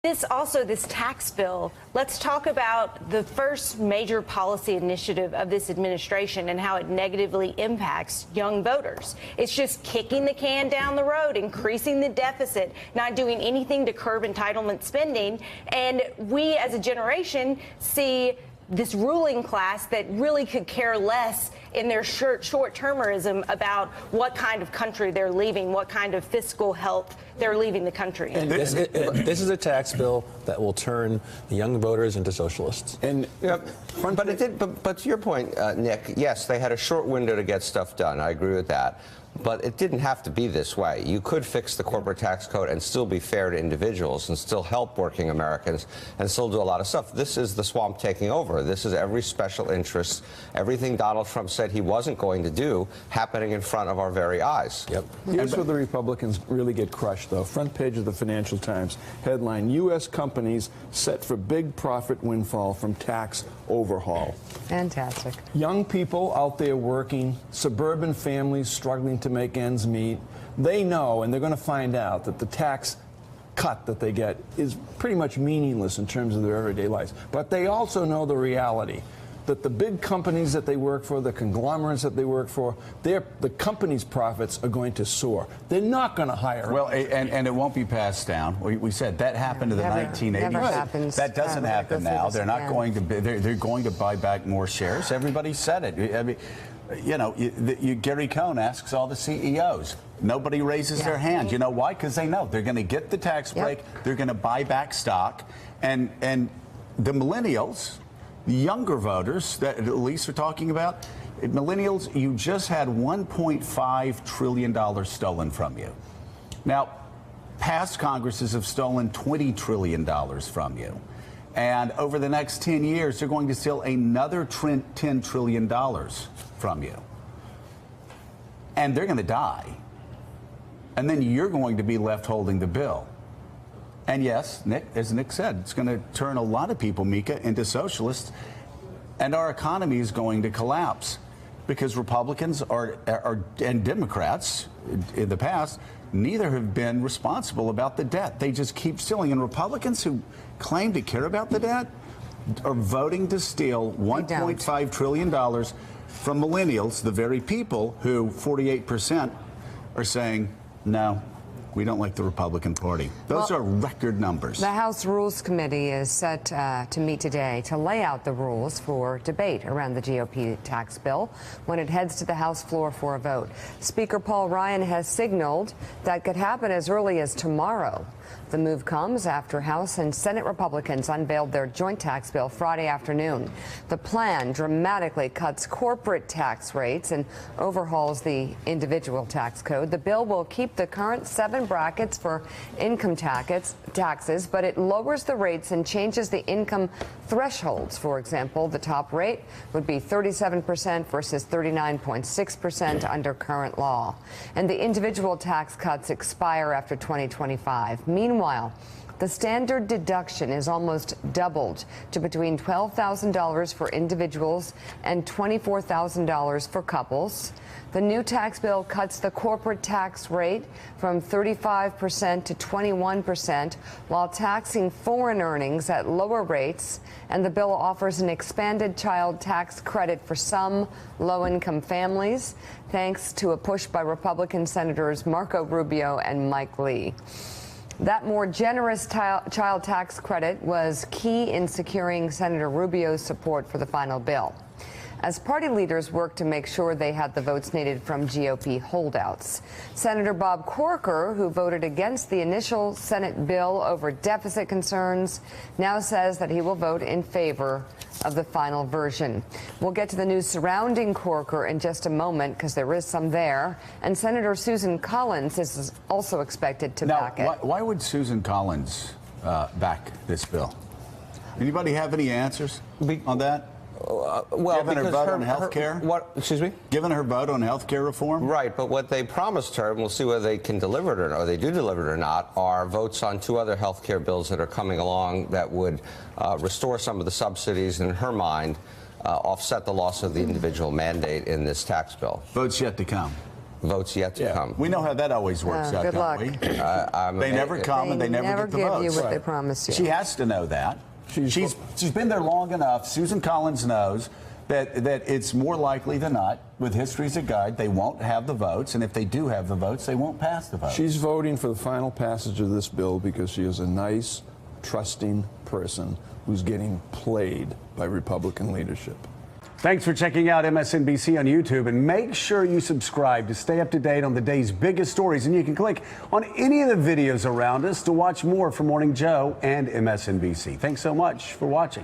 This tax bill, let's talk about the first major policy initiative of this administration and how it negatively impacts young voters. It's just kicking the can down the road, increasing the deficit, not doing anything to curb entitlement spending. And we as a generation see this ruling class that really could care less in their short-termerism about what kind of country they're leaving, what kind of fiscal health they're leaving the country. And this is a tax bill that will turn the young voters into socialists. And but to your point, Nick, yes, they had a short window to get stuff done. I agree with that. But it didn't have to be this way. You could fix the corporate tax code and still be fair to individuals and still help working Americans and still do a lot of stuff. This is the swamp taking over. This is every special interest, everything Donald Trump said he wasn't going to do happening in front of our very eyes. Yep. Here's where the Republicans really get crushed, though. Front page of the Financial Times, headline, U.S. companies set for big profit windfall from tax overhaul. Fantastic. Young people out there working, suburban families struggling to make ends meet, they know, and they're going to find out, that the tax cut that they get is pretty much meaningless in terms of their everyday lives. But they also know the reality that the big companies that they work for, the conglomerates that they work for, the companies' profits are going to soar. They're not going to hire. Well, and it won't be passed down. We said that happened in the 1980s. Never happens. That doesn't happen now. They're not going to. They're going to buy back more shares. Everybody said it. I mean, you know, Gary Cohn asks all the CEOs. Nobody raises their hand. You know why? Because they know they're going to get the tax break. They're going to buy back stock, and the millennials. The younger voters that Elise are talking about, millennials, you just had $1.5 trillion stolen from you. Now, past Congresses have stolen $20 trillion from you. And over the next 10 years, they're going to steal another $10 trillion from you. And they're going to die. And then you're going to be left holding the bill. And yes, Nick, as Nick said, it's going to turn a lot of people, Mika, into socialists, and our economy is going to collapse because Republicans and Democrats in the past neither have been responsible about the debt. They just keep stealing, and Republicans who claim to care about the debt are voting to steal $1.5 trillion from millennials, the very people who 48% are saying no. We don't like the Republican Party. Those are record numbers. The House Rules Committee is set to meet today to lay out the rules for debate around the GOP tax bill when it heads to the House floor for a vote. Speaker Paul Ryan has signaled that could happen as early as tomorrow. The move comes after House and Senate Republicans unveiled their joint tax bill Friday afternoon. The plan dramatically cuts corporate tax rates and overhauls the individual tax code. The bill will keep the current 7 brackets for income taxes, but it lowers the rates and changes the income thresholds. For example, the top rate would be 37% versus 39.6% under current law. And the individual tax cuts expire after 2025. Meanwhile, the standard deduction is almost doubled to between $12,000 for individuals and $24,000 for couples. The new tax bill cuts the corporate tax rate from 35% to 21% while taxing foreign earnings at lower rates, and the bill offers an expanded child tax credit for some low-income families, thanks to a push by Republican Senators Marco Rubio and Mike Lee. That more generous child tax credit was key in securing Senator Rubio's support for the final bill, as party leaders worked to make sure they had the votes needed from GOP holdouts. Senator Bob Corker, who voted against the initial Senate bill over deficit concerns, now says that he will vote in favor of the final version. We'll get to the news surrounding Corker in just a moment, because there is some there. And Senator Susan Collins is also expected to back it. Why would Susan Collins back this bill? Anybody have any answers on that? Well, given her vote on health care? Excuse me? Given her vote on health care reform? Right, but what they promised her, and we'll see whether they can deliver it or not, or they do deliver it or not, are votes on 2 other health care bills that are coming along that would restore some of the subsidies, and in her mind, offset the loss of the individual mandate in this tax bill. Votes yet to come. Votes yet to come. We know how that always works out, good don't luck. we? They never come and they never get the votes. give you what they promise you. She has to know that. She's been there long enough. Susan Collins knows that it's more likely than not, with history as a guide, they won't have the votes, and if they do have the votes, they won't pass the vote. She's voting for the final passage of this bill because she is a nice, trusting person who's getting played by Republican leadership. Thanks for checking out MSNBC on YouTube, and make sure you subscribe to stay up to date on the day's biggest stories. And you can click on any of the videos around us to watch more from Morning Joe and MSNBC. Thanks so much for watching.